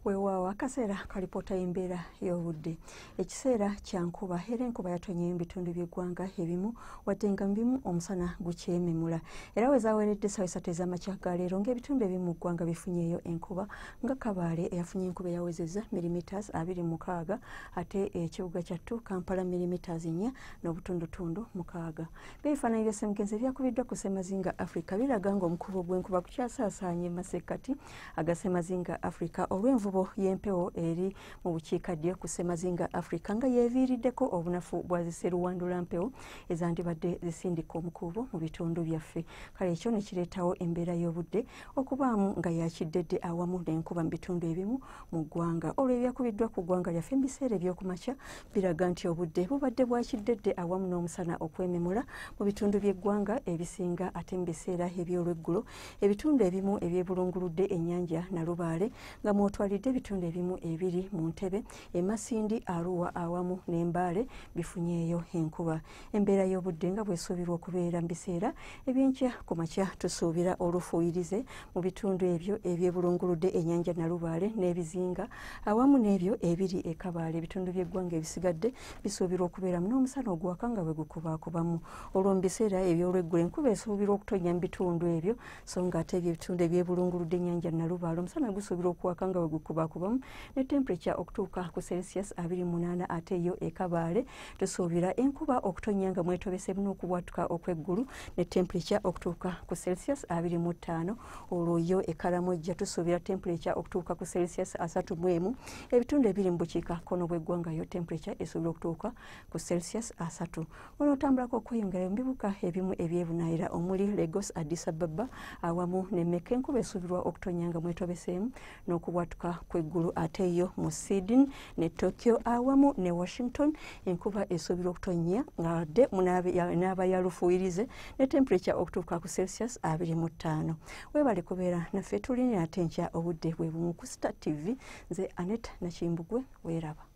Weewaawo akaseera kalipoota y'embeera y'obudde. Ekiseera kya nkuba era enkuba yatonye mu bitundu by'eggwanga ebimu wadde nga mu bimu omusana gukyememula. Era we zaaweeredde essaawa 3 ez'amakya ga leero ng'ebitundu ebimu mu ggwanga bifunyeeyo enkuba nga Kabale eyafunye enkuba eyawezezza millimeters 26 ate ekibuga kyattu Kampala millimeters 4 n'obutundutundu 6. Ebifaananyi bya ssemugenzi byakubiddwa ku Ssemazinga Africa biraga ng'omukubi gw'enkuba kukyasaasaanye mu masekkati aga Ssemazinga Africa olw'envubo y'empewo eri mu bukiikaddyo ku Ssemazinga Africa nga yeeviiriddeko obunafu bwa ziseruwandula mpewo ezandibadde zisindika omukuubo mu bitundu byaffe. Kale ekyo ne kireetawo embeera y'obudde okubaamu nga yakiddedde awamu n'enkuba mu bitundu ebimu mu ggwanga. Olwo ebyakubiddwa ku ggwanga lyaffe mu biseera eby'okumakya biraga nti obudde bubadde bwakiddedde awamu n'omusana okwememula mu bitundu by'eggwanga ebisinga ate mu biseera eby'olweggulo ebitundu ebimu ebyebulunguludde ennyanja Nalubaale nga mwotwalidde ebitundu ebimu ebiri mu Ntebe, e Masindi, Arua awamu n'Embaale bifunyeeyo enkuba. Embeera y'obudde nga bw'esuubirwa okubeera mu biseera eby'enkya ku makya tusuubira olufuuyirize mu bitundu ebyo ebyebulunguludde ennyanja Nalubaale n'ebizinga awamu n'ebyo ebiri e Kabale. Ebitundu by'eggwanga ebisigadde bisuubirwa okubeeramu n'omusana oguwaka nga bwe gukubaakubamu. Olwo mu biseera eby'olweggulo enkuba esuubirwa okutonnya mu bitundu ebyo so nga ate ebitundu ebyebulunguludde ennyanja Nalubaale omusana gusuubirwa okuwaka nga bwe gukubaakubamu ne temperature okutuuka ku Celsius 28 ate yo e Kabale tusuubira enkuba okutonnya nga mwetobese n'okubwatuka okw'eggulu ne temperature okutuuka ku Celsius 25. Olwo yo e Karamojja tusuubira temperature okutuuka ku Celsius 31. Ebitundu ebiri mu bukiikakkono bw'eggwanga yo temperature esuubira okutuuka ku Celsius 3. Onootambulako okweyongera mu bibuga ebimu ebyebunaayira omuli Lagos, Addis Ababa awamu ne Mecca enkuba esuubirwa okutonnya nga mwetobeseemu n'okubwatuka kw'eggulu ate yo mu Sydney ne Tokyo awamu ne Washington enkuba esuubirwa okutonnya nga dde n'aba ya lufuuyirize ne temperature okutuuka ku Celsius 25. Weebale kubeera naffe tulinye ate enkya obudde bwe bumu ku Star TV. Nze Annette Nakimbugwe weeraba.